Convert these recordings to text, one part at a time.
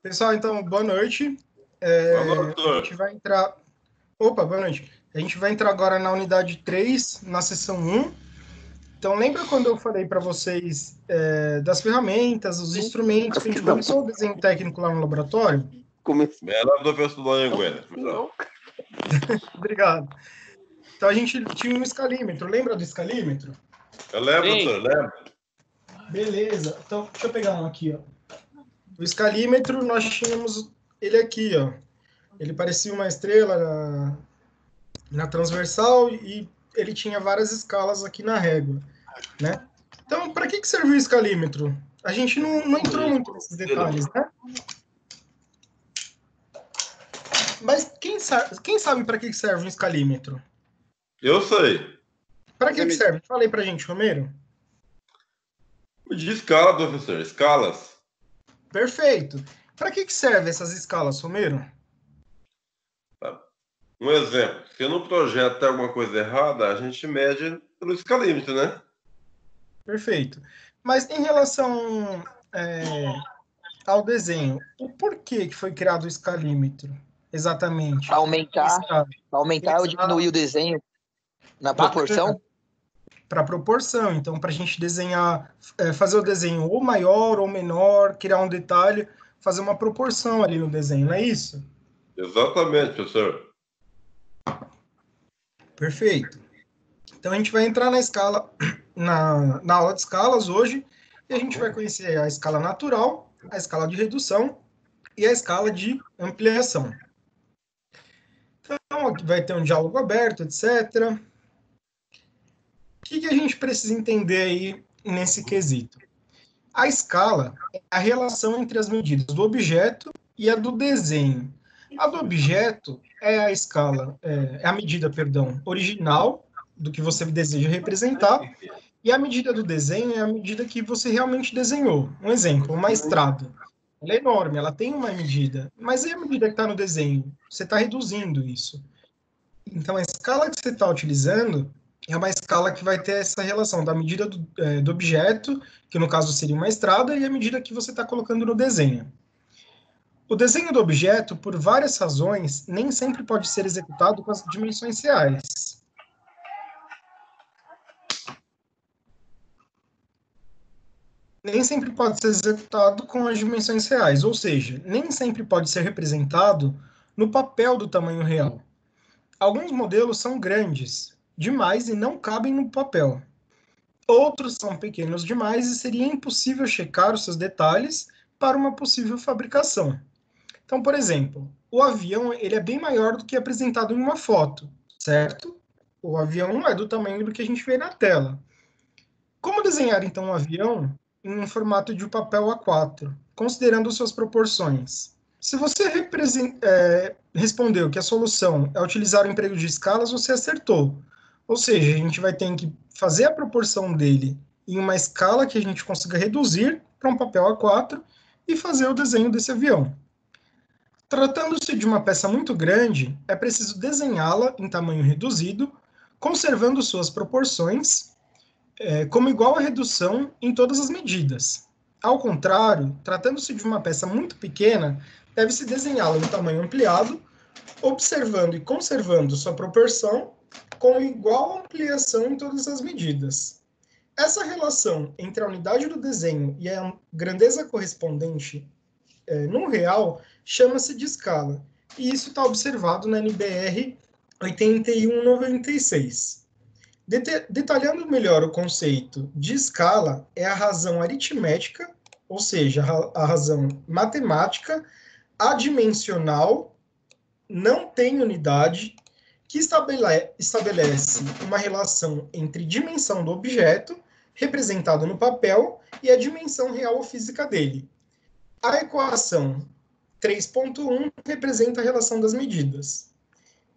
Pessoal, então, boa noite. Alô, A gente doutor. vai entrar. Opa, boa noite. A gente vai entrar agora na unidade 3, na sessão 1. Então, lembra quando eu falei para vocês das ferramentas, os instrumentos, que a gente Não. começou o desenho técnico lá no laboratório? Melhor professor da Anguera. Não. Obrigado. Então, a gente tinha um escalímetro. Lembra do escalímetro? Eu lembro, Sim. doutor, lembro. Beleza. Então, deixa eu pegar um aqui, ó. O escalímetro, nós tínhamos ele aqui, ó. Ele parecia uma estrela na transversal e ele tinha várias escalas aqui na régua, né? Então, para que serve o escalímetro? A gente não entrou muito nesses detalhes, né? Mas quem sabe para que serve um escalímetro? Eu sei. Para que serve? Falei para a gente, Romero. De escala, professor, escalas. Perfeito. Para que servem essas escalas, Romero? Um exemplo, se no projeto tem alguma coisa errada, a gente mede pelo escalímetro, né? Perfeito. Mas em relação ao desenho, o porquê que foi criado o escalímetro? Exatamente. Aumentar ou diminuir o desenho na proporção? Para proporção. Então, para a gente desenhar, fazer o desenho ou maior ou menor, criar um detalhe, fazer uma proporção ali no desenho, não é isso? Exatamente, professor. Perfeito. Então, a gente vai entrar na escala, na aula de escalas hoje, e a gente vai conhecer a escala natural, a escala de redução e a escala de ampliação. Então, aqui vai ter um diálogo aberto, etc. O que a gente precisa entender aí nesse quesito? A escala é a relação entre as medidas do objeto e a do desenho. A do objeto é a escala, é a medida, perdão, original do que você deseja representar, e a medida do desenho é a medida que você realmente desenhou. Um exemplo, uma estrada. Ela é enorme, ela tem uma medida, mas e a medida que está no desenho? Você está reduzindo isso. Então, a escala que você está utilizando é uma escala que vai ter essa relação da medida do objeto, que no caso seria uma estrada, e a medida que você está colocando no desenho. O desenho do objeto, por várias razões, nem sempre pode ser executado com as dimensões reais. Nem sempre pode ser executado com as dimensões reais, ou seja, nem sempre pode ser representado no papel do tamanho real. Alguns modelos são grandes demais e não cabem no papel. Outros são pequenos demais e seria impossível checar os seus detalhes para uma possível fabricação. Então, por exemplo, o avião ele é bem maior do que apresentado em uma foto, certo? O avião não é do tamanho do que a gente vê na tela. Como desenhar, então, um avião em um formato de papel A4, considerando suas proporções? Se você respondeu que a solução é utilizar o emprego de escalas, você acertou. Ou seja, a gente vai ter que fazer a proporção dele em uma escala que a gente consiga reduzir para um papel A4 e fazer o desenho desse avião. Tratando-se de uma peça muito grande, é preciso desenhá-la em tamanho reduzido, conservando suas proporções, como igual à redução em todas as medidas. Ao contrário, tratando-se de uma peça muito pequena, deve-se desenhá-la em tamanho ampliado, observando e conservando sua proporção com igual ampliação em todas as medidas. Essa relação entre a unidade do desenho e a grandeza correspondente no real chama-se de escala, e isso está observado na NBR 8196. Detalhando melhor o conceito de escala, é a razão aritmética, ou seja, a razão matemática, adimensional, não tem unidade, que estabelece uma relação entre dimensão do objeto, representado no papel, e a dimensão real ou física dele. A equação 3.1 representa a relação das medidas.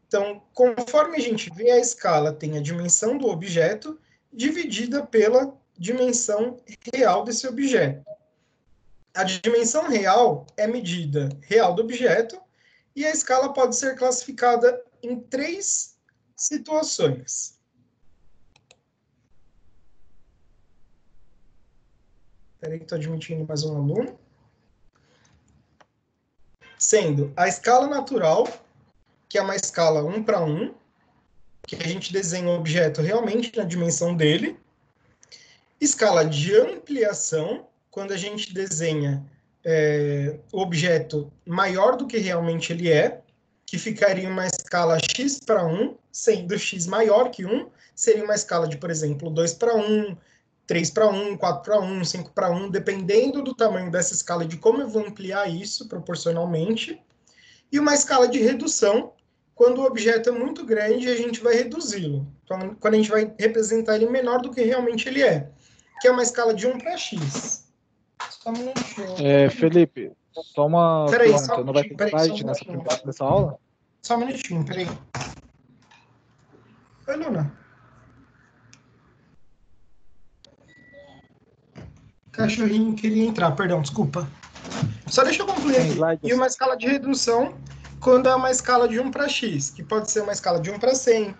Então, conforme a gente vê, a escala tem a dimensão do objeto dividida pela dimensão real desse objeto. A dimensão real é medida real do objeto e a escala pode ser classificada em 3 situações. Espera aí que estou admitindo mais um aluno. sendo a escala natural, que é uma escala 1 para 1, que a gente desenha o objeto realmente na dimensão dele, escala de ampliação, quando a gente desenha o objeto maior do que realmente ele é, que ficaria uma escala x para 1, sendo x maior que 1, seria uma escala de, por exemplo, 2 para 1, 3 para 1, 4 para 1, 5 para 1, dependendo do tamanho dessa escala, de como eu vou ampliar isso proporcionalmente. E uma escala de redução, quando o objeto é muito grande, a gente vai reduzi-lo. Então, quando a gente vai representar ele menor do que realmente ele é, que é uma escala de 1 para x. Só um minutinho. Felipe, só uma Peraí, pergunta. Não vai ter slide nessa aula? Só um minutinho, peraí. Oi, Luna. Cachorrinho queria entrar, perdão, desculpa. Só deixa eu concluir aqui. E uma escala de redução, quando é uma escala de 1 para x, que pode ser uma escala de 1 para 100,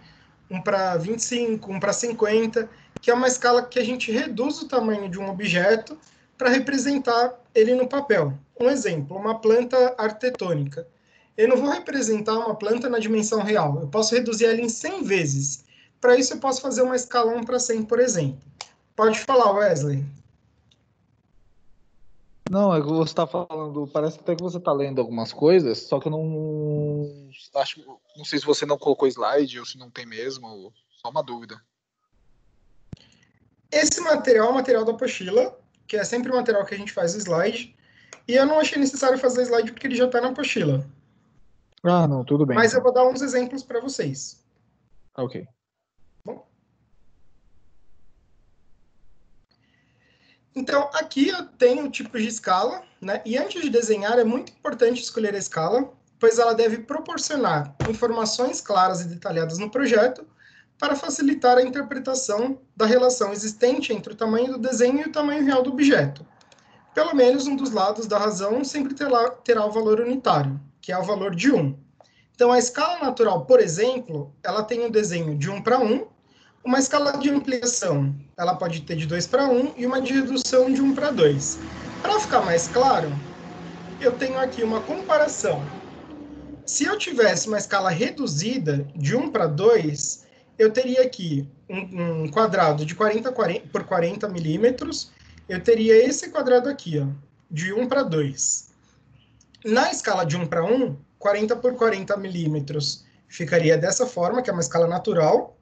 1 para 25, 1 para 50, que é uma escala que a gente reduz o tamanho de um objeto para representar ele no papel. Um exemplo, uma planta arquitetônica. Eu não vou representar uma planta na dimensão real, eu posso reduzir ela em 100 vezes. Para isso, eu posso fazer uma escala 1 para 100, por exemplo. Pode falar, Wesley. Não, é que você está falando, parece até que você está lendo algumas coisas, só que eu não sei se você não colocou slide ou se não tem mesmo, só uma dúvida. Esse material é o material da apostila, que é sempre o material que a gente faz o slide, e eu não achei necessário fazer slide porque ele já está na apostila. Ah, não, tudo bem. Mas então eu vou dar uns exemplos para vocês. Ok. Bom. Então, aqui eu tenho tipos de escala, né? E antes de desenhar, é muito importante escolher a escala, pois ela deve proporcionar informações claras e detalhadas no projeto para facilitar a interpretação da relação existente entre o tamanho do desenho e o tamanho real do objeto. Pelo menos um dos lados da razão sempre terá o valor unitário, que é o valor de 1. Então, a escala natural, por exemplo, ela tem um desenho de 1 para 1, uma escala de ampliação, ela pode ter de 2 para 1 e uma de redução de 1 para 2. Para ficar mais claro, eu tenho aqui uma comparação. Se eu tivesse uma escala reduzida de 1 para 2, eu teria aqui um quadrado de 40 por 40 milímetros, eu teria esse quadrado aqui, ó, de 1 para 2. Na escala de 1 para 1, 40 por 40 milímetros ficaria dessa forma, que é uma escala natural,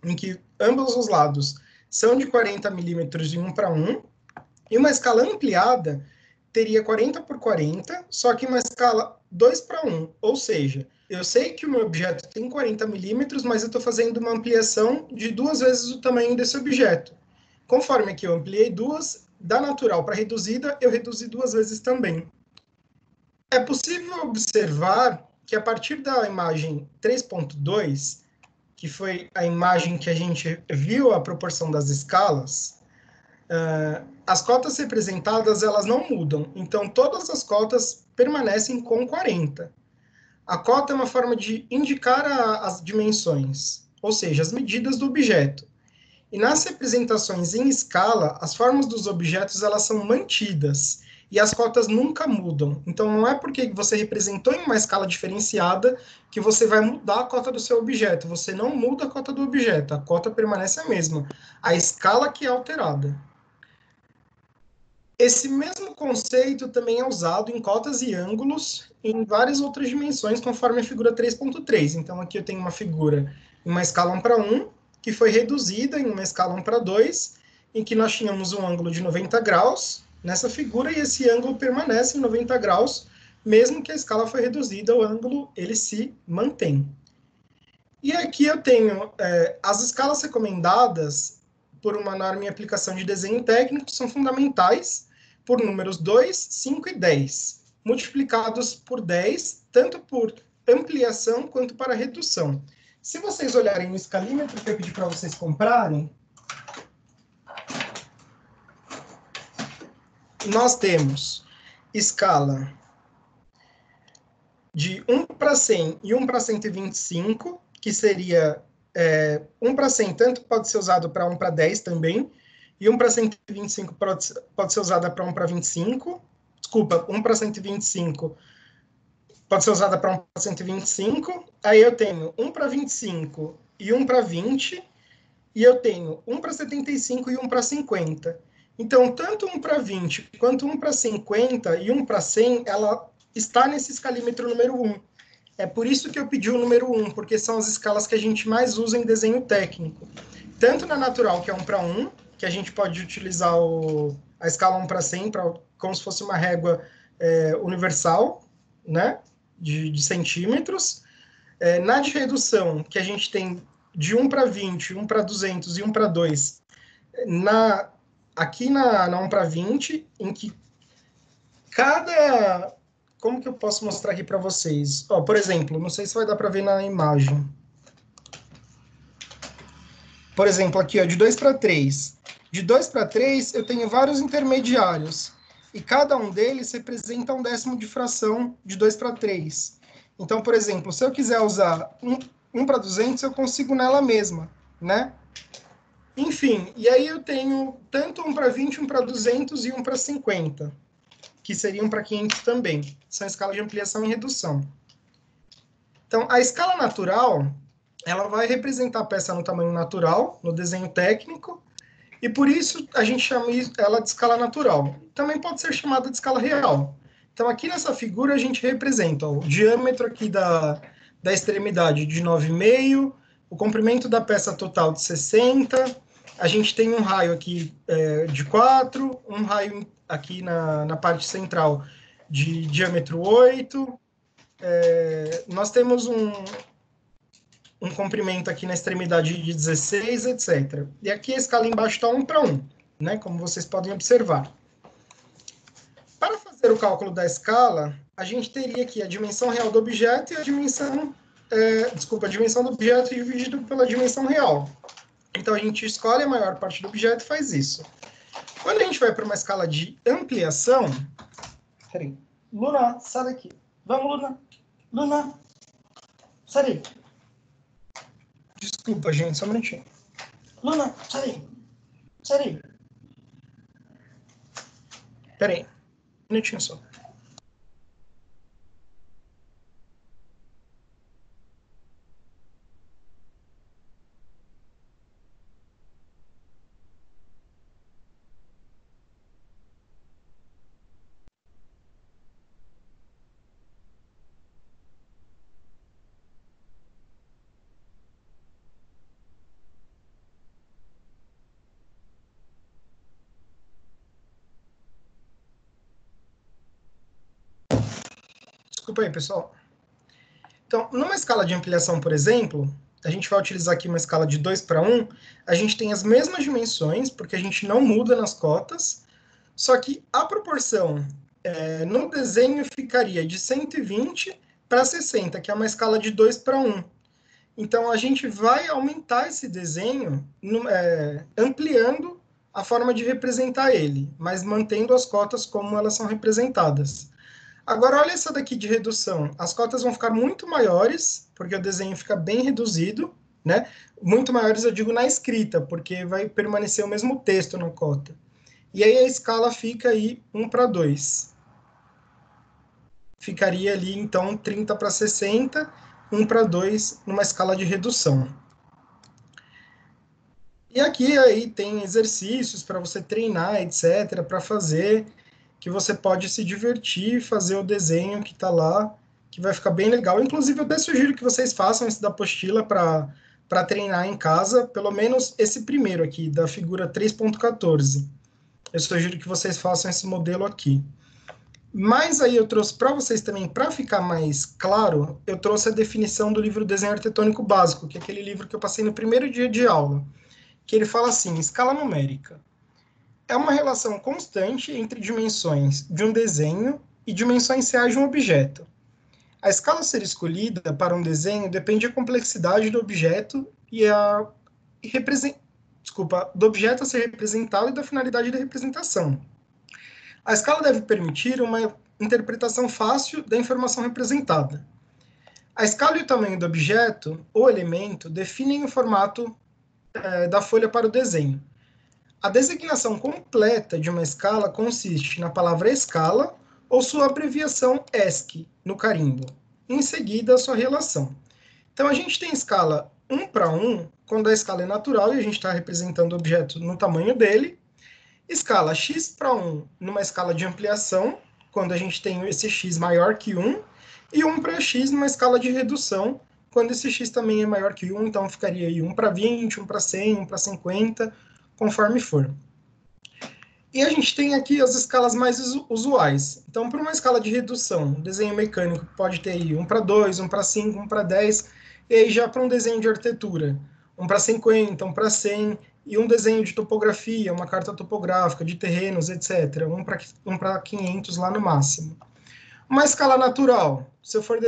em que ambos os lados são de 40 milímetros de 1 para 1, e uma escala ampliada teria 40 por 40, só que uma escala 2 para 1, ou seja, eu sei que o meu objeto tem 40 milímetros, mas eu estou fazendo uma ampliação de 2 vezes o tamanho desse objeto. Conforme que eu ampliei 2, da natural para reduzida, eu reduzi 2 vezes também. É possível observar que a partir da imagem 3.2, que foi a imagem que a gente viu a proporção das escalas, as cotas representadas elas não mudam. Então, todas as cotas permanecem com 40. A cota é uma forma de indicar as dimensões, ou seja, as medidas do objeto. E nas representações em escala, as formas dos objetos elas são mantidas e as cotas nunca mudam. Então, não é porque você representou em uma escala diferenciada que você vai mudar a cota do seu objeto. Você não muda a cota do objeto, a cota permanece a mesma. A escala que é alterada. Esse mesmo conceito também é usado em cotas e ângulos em várias outras dimensões, conforme a figura 3.3. Então, aqui eu tenho uma figura em uma escala 1 para 1, que foi reduzida em uma escala 1 para 2, em que nós tínhamos um ângulo de 90 graus nessa figura, e esse ângulo permanece em 90 graus, mesmo que a escala foi reduzida, o ângulo ele se mantém. E aqui eu tenho as escalas recomendadas por uma norma em aplicação de desenho técnico, são fundamentais, por números 2, 5 e 10, multiplicados por 10, tanto por ampliação quanto para redução. Se vocês olharem no escalímetro que eu pedi para vocês comprarem, nós temos escala de 1 para 100 e 1 para 125, que seria 1 para 100, tanto pode ser usado para 1 para 10 também, e 1 para 125 pode ser usada para 1 para 25, desculpa, 1 para 125 pode ser usada para 1 para 125, aí eu tenho 1 para 25 e 1 para 20, e eu tenho 1 para 75 e 1 para 50. Então, tanto 1 para 20 quanto 1 para 50 e 1 para 100, ela está nesse escalímetro número 1. É por isso que eu pedi o número 1, porque são as escalas que a gente mais usa em desenho técnico. Tanto na natural, que é 1 para 1, que a gente pode utilizar a escala 1 para 100 como se fosse uma régua universal, né, de centímetros. Na de redução, que a gente tem de 1 para 20, 1 para 200 e 1 para 2, aqui na 1 para 20, em que cada... Como que eu posso mostrar aqui para vocês? Ó, por exemplo, não sei se vai dar para ver na imagem. Por exemplo, aqui, ó, de 2 para 3. De 2 para 3, eu tenho vários intermediários. E cada um deles representa um décimo de fração de 2 para 3. Então, por exemplo, se eu quiser usar 1 para 200, eu consigo nela mesma, né? Enfim, e aí eu tenho tanto 1 para 20, 1 para 200 e 1 para 50, que seriam para 500 também. São escalas de ampliação e redução. Então, a escala natural, ela vai representar a peça no tamanho natural, no desenho técnico, e por isso a gente chama ela de escala natural. Também pode ser chamada de escala real. Então, aqui nessa figura, a gente representa o diâmetro aqui da extremidade de 9,5, o comprimento da peça total de 60, a gente tem um raio aqui de 4, um raio aqui na parte central de diâmetro 8, nós temos um comprimento aqui na extremidade de 16, etc. E aqui a escala embaixo está 1 para 1, né, como vocês podem observar. Para fazer o cálculo da escala, a gente teria aqui a dimensão real do objeto e a dimensão, a dimensão do objeto dividido pela dimensão real. Então, a gente escolhe a maior parte do objeto e faz isso. Quando a gente vai para uma escala de ampliação... Peraí. Luna, sai daqui. Vamos, Luna. Luna, sai daí. Desculpa, gente, só um minutinho. Luna, sai daí. Sai daí. Peraí. Um minutinho só. Desculpa aí, pessoal. Então, numa escala de ampliação, por exemplo, a gente vai utilizar aqui uma escala de 2 para 1, a gente tem as mesmas dimensões, porque a gente não muda nas cotas, só que a proporção no desenho ficaria de 120 para 60, que é uma escala de 2 para 1. Então, a gente vai aumentar esse desenho ampliando a forma de representar ele, mas mantendo as cotas como elas são representadas. Agora, olha essa daqui de redução. As cotas vão ficar muito maiores, porque o desenho fica bem reduzido, né? Muito maiores, eu digo, na escrita, porque vai permanecer o mesmo texto na cota. E aí a escala fica aí 1 para 2. Ficaria ali, então, 30 para 60, 1 para 2, numa escala de redução. E aqui aí tem exercícios para você treinar, etc., para fazer, que você pode se divertir, fazer o desenho que está lá, que vai ficar bem legal. Inclusive, eu até sugiro que vocês façam esse da apostila para treinar em casa, pelo menos esse primeiro aqui, da figura 3.14. Eu sugiro que vocês façam esse modelo aqui. Mas aí eu trouxe para vocês também, para ficar mais claro, eu trouxe a definição do livro Desenho Arquitetônico Básico, que é aquele livro que eu passei no primeiro dia de aula, que ele fala assim: escala numérica é uma relação constante entre dimensões de um desenho e dimensões reais de um objeto. A escala a ser escolhida para um desenho depende da complexidade do objeto do objeto a ser representado e da finalidade da representação. A escala deve permitir uma interpretação fácil da informação representada. A escala e o tamanho do objeto ou elemento definem o formato da folha para o desenho. A designação completa de uma escala consiste na palavra escala ou sua abreviação ESC, no carimbo. em seguida a sua relação. Então, a gente tem escala 1 para 1, quando a escala é natural e a gente está representando o objeto no tamanho dele. Escala x para 1 numa escala de ampliação, quando a gente tem esse x maior que 1. E 1 para x numa escala de redução, quando esse x também é maior que 1. Então, ficaria aí 1 para 20, 1 para 100, 1 para 50, conforme for. E a gente tem aqui as escalas mais usuais. Então, para uma escala de redução, desenho mecânico pode ter aí 1 para 2, 1 para 5, 1 para 10. E aí já para um desenho de arquitetura, 1 para 50, 1 para 100. E um desenho de topografia, uma carta topográfica, de terrenos, etc. 1 para 500 lá no máximo. Uma escala natural, se eu for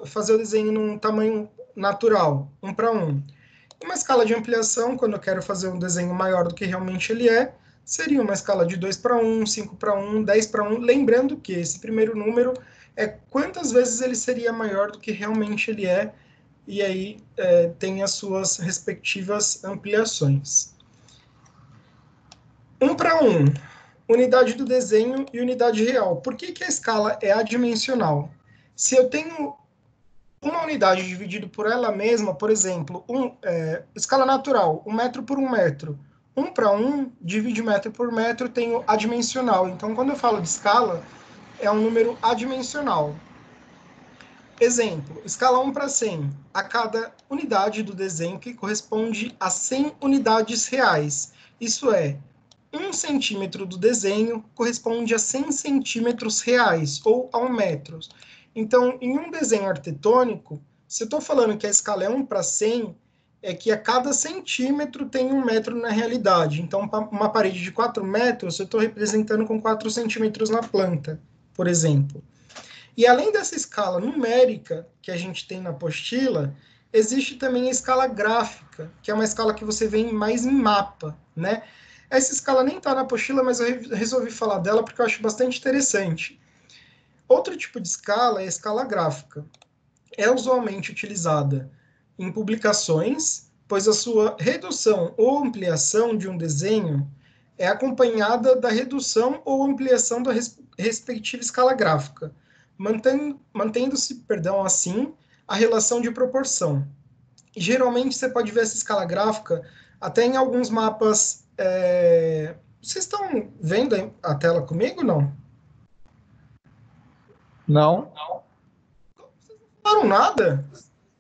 fazer o desenho num tamanho natural, 1 para 1. Uma escala de ampliação, quando eu quero fazer um desenho maior do que realmente ele é, seria uma escala de 2 para 1, 5 para 1, 10 para 1, lembrando que esse primeiro número é quantas vezes ele seria maior do que realmente ele é, e aí tem as suas respectivas ampliações. 1 para 1, unidade do desenho e unidade real. Por que a escala é adimensional? Se eu tenho uma unidade dividida por ela mesma, por exemplo, escala natural, 1 metro por 1 metro, 1 para 1 divide metro por metro, tenho adimensional. Então, quando eu falo de escala, é um número adimensional. Exemplo, escala 1 para 100. A cada unidade do desenho que corresponde a 100 unidades reais. Isso é, 1 centímetro do desenho corresponde a 100 centímetros reais, ou a 1 metro. Então, em um desenho arquitetônico, se eu estou falando que a escala é 1 para 100, é que a cada centímetro tem 1 metro na realidade. Então, uma parede de 4 metros, eu estou representando com 4 centímetros na planta, por exemplo. E além dessa escala numérica que a gente tem na apostila, existe também a escala gráfica, que é uma escala que você vê mais em mapa, né? Essa escala nem está na apostila, mas eu resolvi falar dela porque eu acho bastante interessante. Outro tipo de escala é a escala gráfica. É usualmente utilizada em publicações, pois a sua redução ou ampliação de um desenho é acompanhada da redução ou ampliação da respectiva escala gráfica, mantendo-se, assim, a relação de proporção. E, geralmente você pode ver essa escala gráfica até em alguns mapas. Vocês estão vendo a tela comigo ou não? Não. Vocês não falaram nada?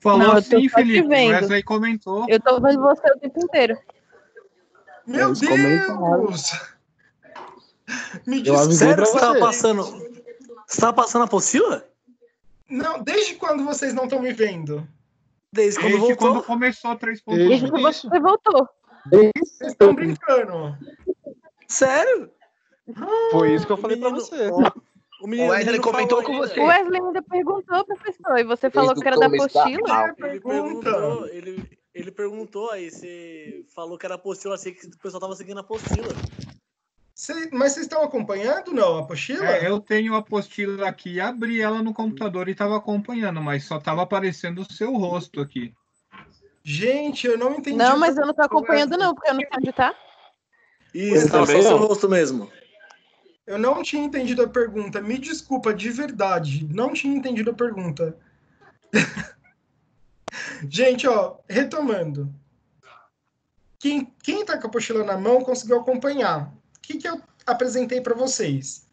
Falou Não, eu tô sim, só te Felipe. O vendo. Wesley comentou. Eu tô vendo você o tempo inteiro. Meu Eles comentaram. Deus! Me Eu avisei desculpa. pra Sério que você você. Você tava passando a apostila? Não, desde quando vocês não estão me vendo? Desde quando Desde voltou? quando começou a Desde 3.1. que você voltou. Vocês estão brincando. Sério? Foi isso que eu falei pra Menino, você. O menino, O Wesley comentou falou com ainda. você. O Wesley ainda perguntou, professor, e você falou Desde que era da o começo da apostila? aula. Ele perguntou, ele perguntou aí, você falou que era apostila, assim que o pessoal tava seguindo a apostila. Mas vocês estão acompanhando, não, a apostila? Eu tenho a apostila aqui, abri ela no computador e estava acompanhando, mas só estava aparecendo o seu rosto aqui. Gente, eu não entendi. Não, mas eu não tô acompanhando não, porque eu não sei onde tá. Isso, tava só o seu rosto mesmo. Eu não tinha entendido a pergunta. Me desculpa, de verdade. Não tinha entendido a pergunta. Gente, ó, retomando. Quem tá com a apostila na mão conseguiu acompanhar. O que eu apresentei para vocês?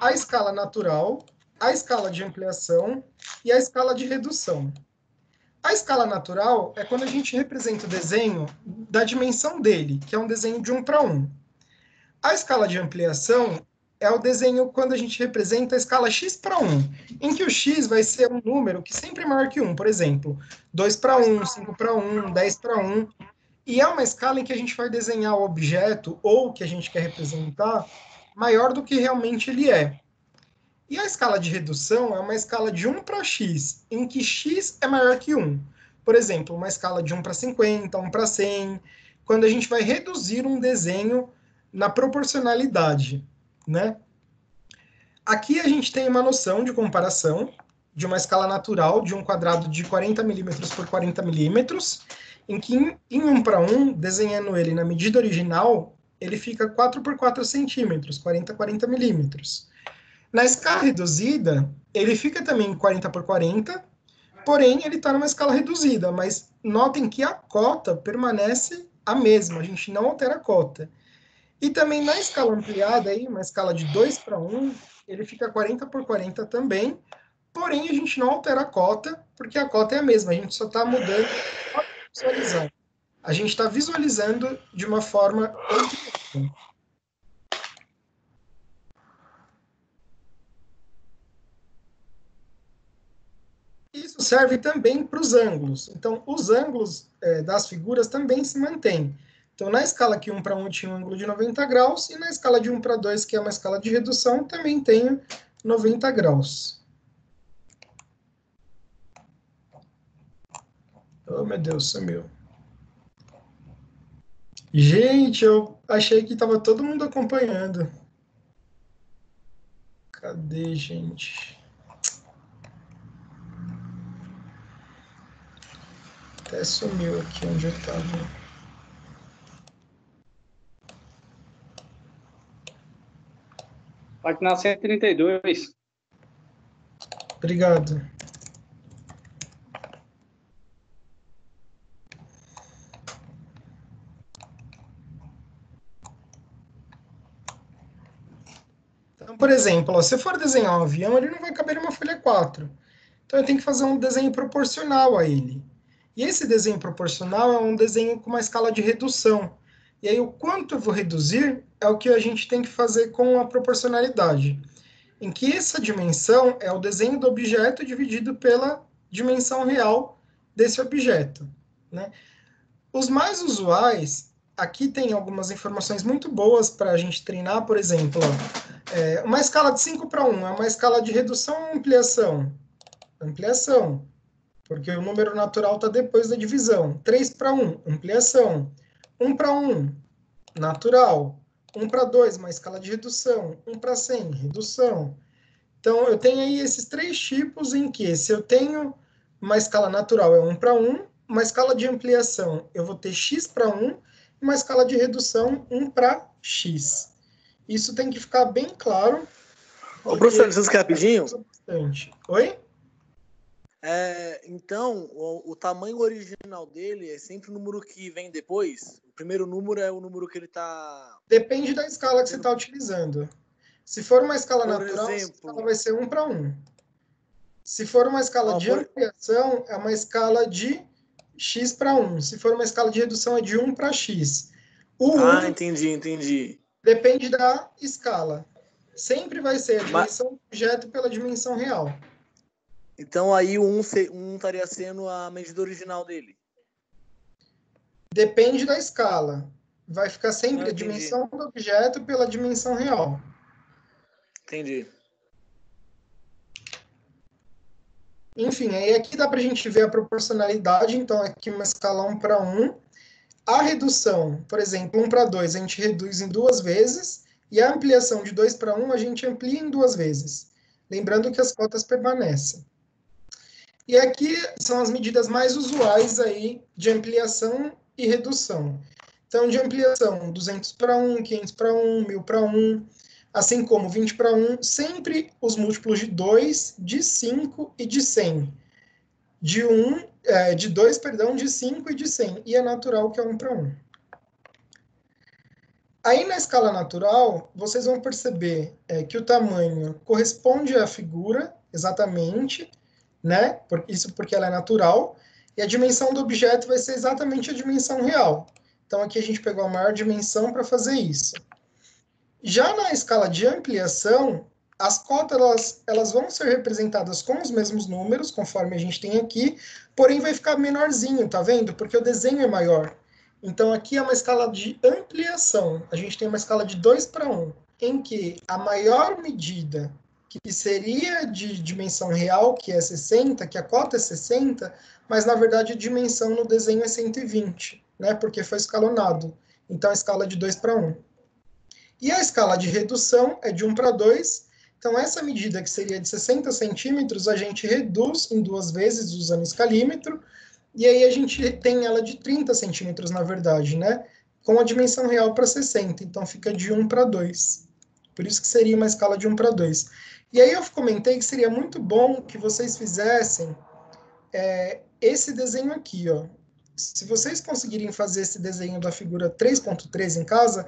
A escala natural, a escala de ampliação e a escala de redução. A escala natural é quando a gente representa o desenho da dimensão dele, que é um desenho de 1 para 1. A escala de ampliação é o desenho quando a gente representa a escala x para 1, em que o x vai ser um número que sempre é maior que 1, por exemplo, 2 para 1, 5 para 1, 10 para 1. E é uma escala em que a gente vai desenhar o objeto, ou o que a gente quer representar, maior do que realmente ele é. E a escala de redução é uma escala de 1 para x, em que x é maior que 1. Por exemplo, uma escala de 1 para 50, 1 para 100, quando a gente vai reduzir um desenho na proporcionalidade, né? Aqui a gente tem uma noção de comparação de uma escala natural de um quadrado de 40 milímetros por 40 milímetros, em que em 1 para 1, desenhando ele na medida original, ele fica 4 por 4 centímetros, 40 por 40 milímetros. Na escala reduzida, ele fica também 40 por 40, porém ele está numa escala reduzida, mas notem que a cota permanece a mesma, a gente não altera a cota. E também na escala ampliada, aí, uma escala de 2:1, ele fica 40/40 também, porém a gente não altera a cota, porque a cota é a mesma, a gente só está mudando a visualizar. A gente está visualizando de uma forma ampliada. Isso serve também para os ângulos. Então, os ângulos das figuras também se mantêm. Então, na escala que 1:1 tinha um ângulo de 90 graus, e na escala de 1:2, que é uma escala de redução, também tem 90 graus. Oh, meu Deus, sumiu. Gente, eu achei que estava todo mundo acompanhando. Cadê, gente? Até sumiu aqui onde eu estava. Página 132. Obrigado. Então, por exemplo, ó, se eu for desenhar um avião, ele não vai caber numa folha 4. Então, eu tenho que fazer um desenho proporcional a ele. E esse desenho proporcional é um desenho com uma escala de redução. E aí, o quanto eu vou reduzir é o que a gente tem que fazer com a proporcionalidade, em que essa dimensão é o desenho do objeto dividido pela dimensão real desse objeto, né? Os mais usuais, aqui tem algumas informações muito boas para a gente treinar, por exemplo, ó, uma escala de 5:1 é uma escala de redução ou ampliação? Ampliação, porque o número natural está depois da divisão. 3:1, ampliação. 1:1, natural. 1:2, uma escala de redução. 1:100, redução. Então, eu tenho aí esses três tipos em que, se eu tenho uma escala natural, é 1:1, uma escala de ampliação, eu vou ter x/1, e uma escala de redução, 1:x. Isso tem que ficar bem claro. Ô, professor, licença aqui rapidinho. Oi? Então, o tamanho original dele é sempre o número que vem depois? O primeiro número é o número que ele está... Depende da escala que você está utilizando. Se for uma escala Por natural, a exemplo... escala vai ser 1:1. Se for uma escala de ampliação, é uma escala de x/1. Se for uma escala de redução, é de 1:x. Entendi. Depende da escala. Sempre vai ser a dimensão do objeto pela dimensão real. Então, aí o 1 estaria sendo a medida original dele? Depende da escala. Vai ficar sempre a dimensão do objeto pela dimensão real. Entendi. Enfim, aí aqui dá para a gente ver a proporcionalidade. Então, aqui uma escala 1:1. A redução, por exemplo, 1:2, a gente reduz em 2 vezes. E a ampliação de 2:1, a gente amplia em 2 vezes. Lembrando que as cotas permanecem. E aqui são as medidas mais usuais aí de ampliação e redução. Então, de ampliação, 200:1, 500:1, 1000:1, assim como 20:1, sempre os múltiplos de 2, de 5 e de 100. De 2, de 5 e de 100. E é natural que é 1:1. Aí, na escala natural, vocês vão perceber que o tamanho corresponde à figura, exatamente, né? Isso porque ela é natural. E a dimensão do objeto vai ser exatamente a dimensão real. Então, aqui a gente pegou a maior dimensão para fazer isso. Já na escala de ampliação, as cotas elas vão ser representadas com os mesmos números, conforme a gente tem aqui, porém vai ficar menorzinho, tá vendo? Porque o desenho é maior. Então, aqui é uma escala de ampliação. A gente tem uma escala de 2:1, em que a maior medida, que seria de dimensão real, que é 60, que a cota é 60, mas, na verdade, a dimensão no desenho é 120, né? Porque foi escalonado. Então, a escala é de 2:1. E a escala de redução é de 1:2. Então, essa medida, que seria de 60 centímetros, a gente reduz em 2 vezes usando escalímetro, e aí a gente tem ela de 30 centímetros, na verdade, né? Com a dimensão real para 60. Então, fica de 1:2. Por isso que seria uma escala de 1:2. E aí eu comentei que seria muito bom que vocês fizessem esse desenho aqui, ó. Se vocês conseguirem fazer esse desenho da figura 3.3 em casa,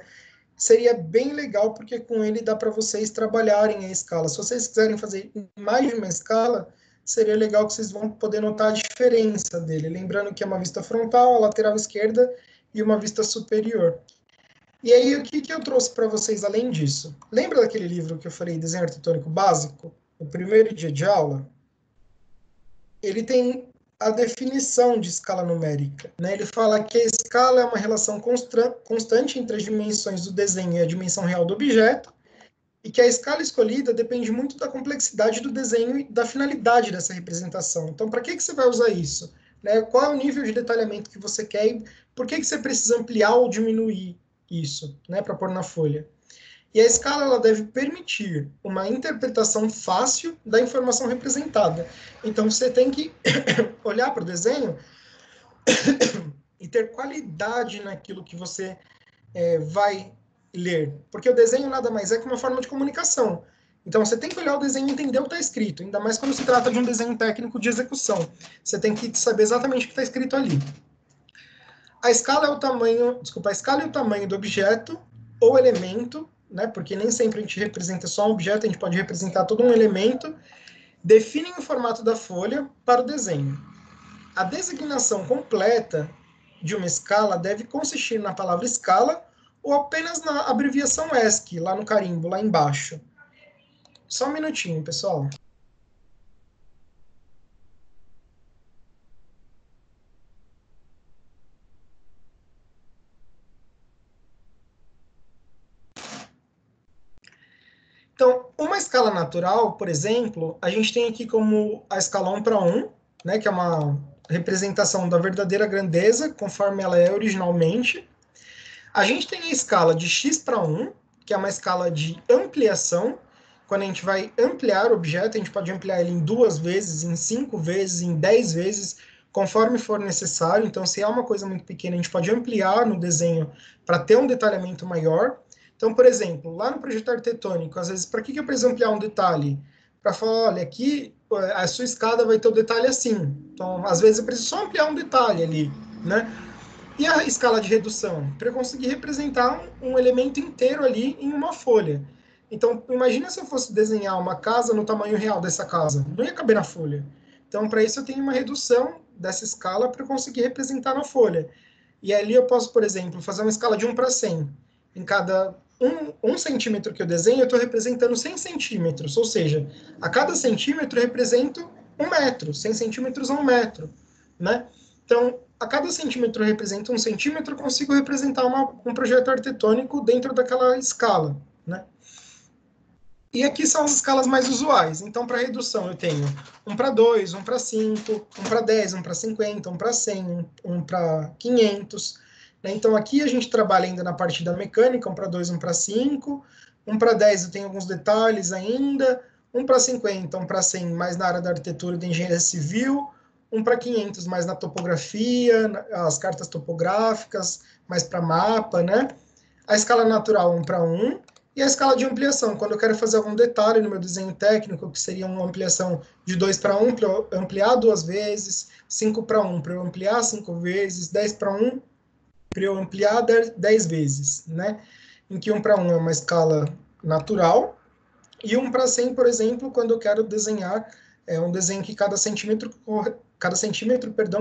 seria bem legal, porque com ele dá para vocês trabalharem a escala. Se vocês quiserem fazer mais de uma escala, seria legal que vocês vão poder notar a diferença dele. Lembrando que é uma vista frontal, a lateral esquerda e uma vista superior. E aí, o que eu trouxe para vocês além disso? Lembra daquele livro que eu falei, Desenho Arquitetônico Básico? O primeiro dia de aula? Ele tem a definição de escala numérica, né? Ele fala que a escala é uma relação constante entre as dimensões do desenho e a dimensão real do objeto, e que a escala escolhida depende muito da complexidade do desenho e da finalidade dessa representação. Então, para que você vai usar isso? Né? Qual é o nível de detalhamento que você quer e por que você precisa ampliar ou diminuir isso, né, para pôr na folha? E a escala ela deve permitir uma interpretação fácil da informação representada. Então, você tem que olhar para o desenho e ter qualidade naquilo que você vai ler. Porque o desenho nada mais é que uma forma de comunicação. Então, você tem que olhar o desenho e entender o que está escrito, ainda mais quando se trata de um desenho técnico de execução. Você tem que saber exatamente o que está escrito ali. A escala é o tamanho, a escala é o tamanho do objeto ou elemento, né, porque nem sempre a gente representa só um objeto, a gente pode representar todo um elemento, definem o formato da folha para o desenho. A designação completa de uma escala deve consistir na palavra escala ou apenas na abreviação ESC, lá no carimbo, lá embaixo. Só um minutinho, pessoal. Então, uma escala natural, por exemplo, a gente tem aqui como a escala 1:1, né, que é uma representação da verdadeira grandeza, conforme ela é originalmente. A gente tem a escala de x/1, que é uma escala de ampliação. Quando a gente vai ampliar o objeto, a gente pode ampliar ele em 2 vezes, em 5 vezes, em 10 vezes, conforme for necessário. Então, se é uma coisa muito pequena, a gente pode ampliar no desenho para ter um detalhamento maior. Então, por exemplo, lá no projeto arquitetônico, às vezes, para que eu preciso ampliar um detalhe? Para falar, olha, aqui a sua escada vai ter o detalhe assim. Então, às vezes, eu preciso só ampliar um detalhe ali, né? E a escala de redução? Para eu conseguir representar um elemento inteiro ali em uma folha. Então, imagina se eu fosse desenhar uma casa no tamanho real dessa casa. Não ia caber na folha. Então, para isso, eu tenho uma redução dessa escala para conseguir representar na folha. E ali eu posso, por exemplo, fazer uma escala de 1/100. Em cada 1 centímetro que eu desenho, eu estou representando 100 centímetros. Ou seja, a cada centímetro eu represento 1 metro. 100 centímetros a 1 metro. Né? Então, a cada centímetro eu represento 1 centímetro, eu consigo representar um projeto arquitetônico dentro daquela escala. Né? E aqui são as escalas mais usuais. Então, para redução, eu tenho 1/2, 1/5, 1/10, 1/50, 1/100, 1/500. Né? Então, aqui a gente trabalha ainda na parte da mecânica, 1/2, 1/5. 1/10 eu tenho alguns detalhes ainda. 1/50, 1/100 mais na área da arquitetura e da engenharia civil. 1/500 mais na topografia, as cartas topográficas, mais para mapa, né? A escala natural 1/1 e a escala de ampliação, quando eu quero fazer algum detalhe no meu desenho técnico, que seria uma ampliação de 2/1 para eu ampliar 2 vezes, 5/1 para eu ampliar 5 vezes, 10/1 para eu ampliar 10 vezes, né? Em que 1/1 é uma escala natural e 1/100, por exemplo, quando eu quero desenhar um desenho que cada centímetro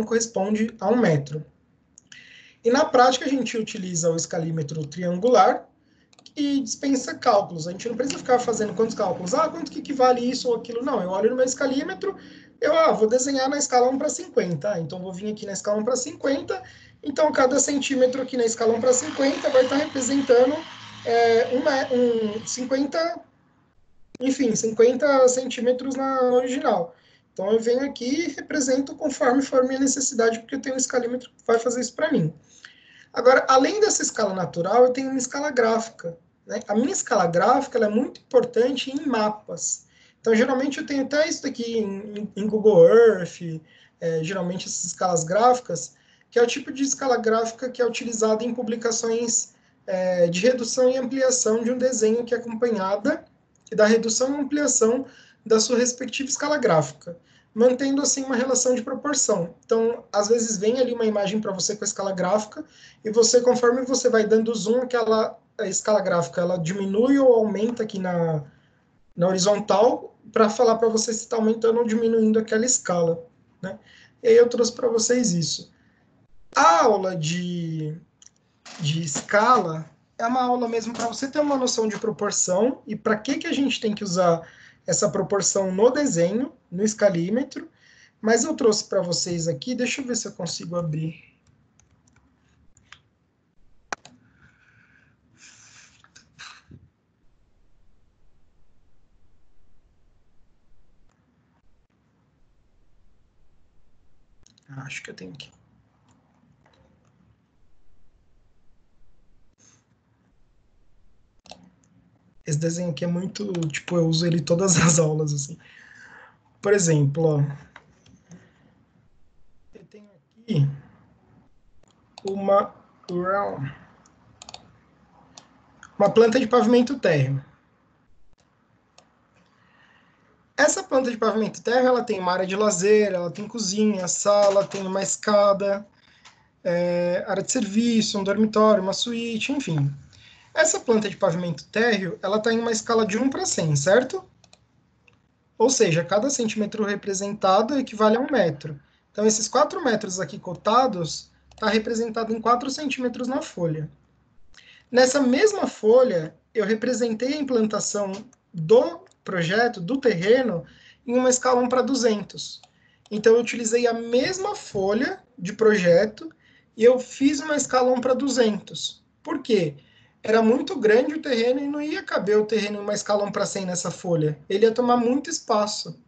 corresponde a 1 metro. E na prática a gente utiliza o escalímetro triangular e dispensa cálculos. A gente não precisa ficar fazendo quantos cálculos. Quanto que equivale isso ou aquilo? Não, eu olho no meu escalímetro, vou desenhar na escala 1/50. Então, vou vir aqui na escala 1/50. Então, cada centímetro aqui na escala 1/50 vai estar representando 50 centímetros na original. Então, eu venho aqui e represento conforme for minha necessidade, porque eu tenho um escalímetro que vai fazer isso para mim. Agora, além dessa escala natural, eu tenho uma escala gráfica. Né? A minha escala gráfica ela é muito importante em mapas. Então, geralmente, eu tenho até isso daqui em Google Earth, geralmente essas escalas gráficas, que é o tipo de escala gráfica que é utilizada em publicações de redução e ampliação de um desenho que é acompanhada da redução e ampliação da sua respectiva escala gráfica. mantendo assim uma relação de proporção. Então, às vezes vem ali uma imagem para você com a escala gráfica, e você, conforme você vai dando zoom, a escala gráfica ela diminui ou aumenta aqui na horizontal, para falar para você se está aumentando ou diminuindo aquela escala, né? E aí eu trouxe para vocês isso. A aula de escala é uma aula mesmo para você ter uma noção de proporção e para que a gente tem que usar essa proporção no desenho, no escalímetro, mas eu trouxe para vocês aqui, deixa eu ver se eu consigo abrir. Acho que eu tenho aqui. Esse desenho aqui é muito, tipo, eu uso ele em todas as aulas, assim. Por exemplo, ó, eu tenho aqui uma planta de pavimento térreo. Essa planta de pavimento térreo, ela tem uma área de lazer, ela tem cozinha, sala, tem uma escada, área de serviço, um dormitório, uma suíte, enfim. Essa planta de pavimento térreo, ela está em uma escala de 1 para 100, certo? Ou seja, cada centímetro representado equivale a 1 metro. Então, esses 4 metros aqui cotados está representado em 4 centímetros na folha. Nessa mesma folha, eu representei a implantação do projeto, do terreno, em uma escala 1 para 200. Então, eu utilizei a mesma folha de projeto e eu fiz uma escala 1 para 200. Por quê? Era muito grande o terreno e não ia caber o terreno em uma escala 1 para 100 nessa folha. Ele ia tomar muito espaço.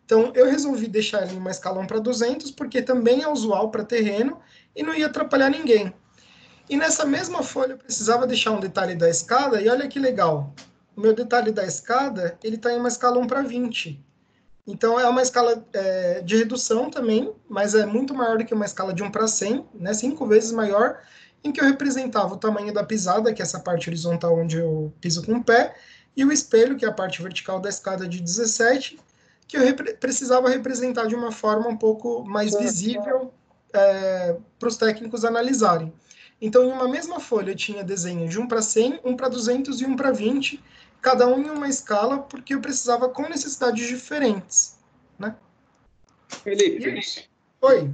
Então, eu resolvi deixar ele em uma escala 1 para 200, porque também é usual para terreno e não ia atrapalhar ninguém. E nessa mesma folha eu precisava deixar um detalhe da escada, e olha que legal. O meu detalhe da escada, ele está em uma escala 1 para 20. Então é uma escala de redução também, mas é muito maior do que uma escala de 1 para 100, né? 5 vezes maior, em que eu representava o tamanho da pisada, que é essa parte horizontal onde eu piso com o pé, e o espelho, que é a parte vertical da escada de 17, que eu precisava representar de uma forma um pouco mais visível para os técnicos analisarem. Então, em uma mesma folha, eu tinha desenho de 1 para 100, 1 para 200 e 1 para 20, cada um em uma escala, porque eu precisava com necessidades diferentes, né? Felipe, Oi.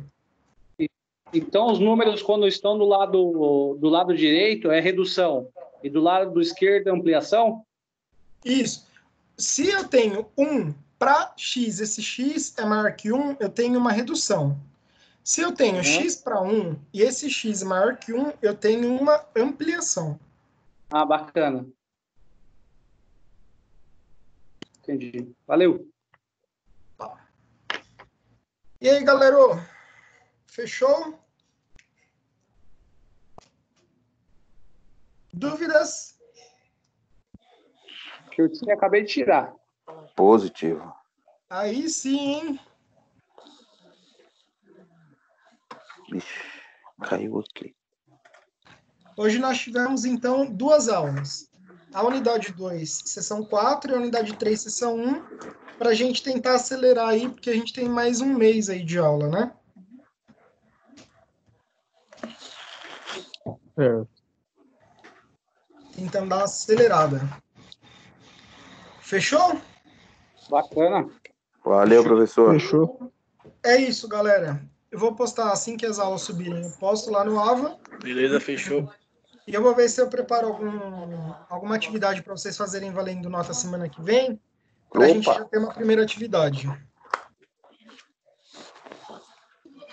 então os números, quando estão do lado direito, é redução, e do lado esquerdo é ampliação? Isso. Se eu tenho 1 para x, esse x é maior que 1, eu tenho uma redução. Se eu tenho x para 1 e esse x é maior que 1, eu tenho uma ampliação. Ah, bacana. Entendi. Valeu. E aí, galera? Fechou? Dúvidas? Que eu acabei de tirar. Positivo. Aí sim, hein? Ixi, caiu aqui. Hoje nós tivemos, então, 2 aulas. A unidade 2, sessão 4, e a unidade 3, sessão 1, para a gente tentar acelerar aí, porque a gente tem mais um mês aí de aula, né? Tentando dar uma acelerada. Fechou? Bacana. Valeu, professor. Fechou. É isso, galera. Eu vou postar assim que as aulas subirem. Eu posto lá no AVA. Beleza, fechou. E eu vou ver se eu preparo alguma atividade para vocês fazerem valendo nota semana que vem, para a gente já ter uma primeira atividade.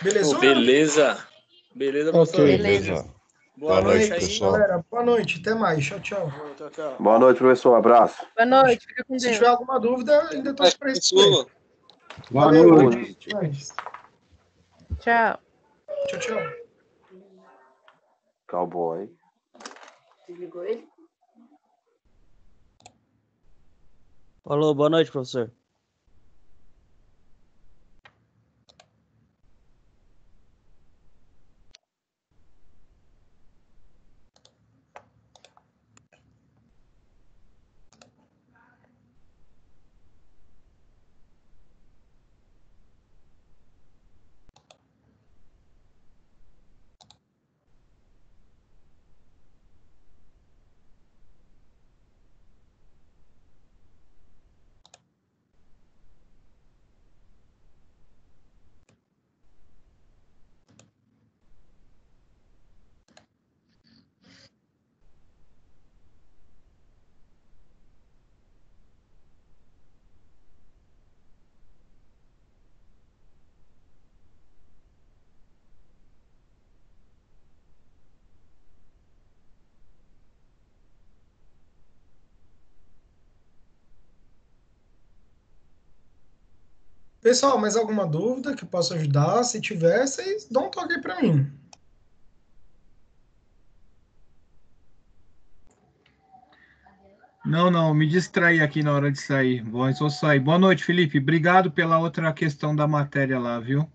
Beleza? Beleza. Beleza, professor. Ok. Beleza. Boa noite aí. Pessoal. Galera, boa noite. Até mais. Tchau, tchau. Tchau, tchau. Boa noite, professor. Um abraço. Boa noite, fica com Se Deus. tiver alguma dúvida, ainda estou para responder. Boa Valeu. noite. Tchau. Tchau, tchau. Cowboy. Desligou ele? Alô, boa noite, professor. Pessoal, mais alguma dúvida que eu possa ajudar? Se tiver, vocês dão um toque aí para mim. Não, me distraí aqui na hora de sair. Vou sair. Boa noite, Felipe. Obrigado pela outra questão da matéria lá, viu?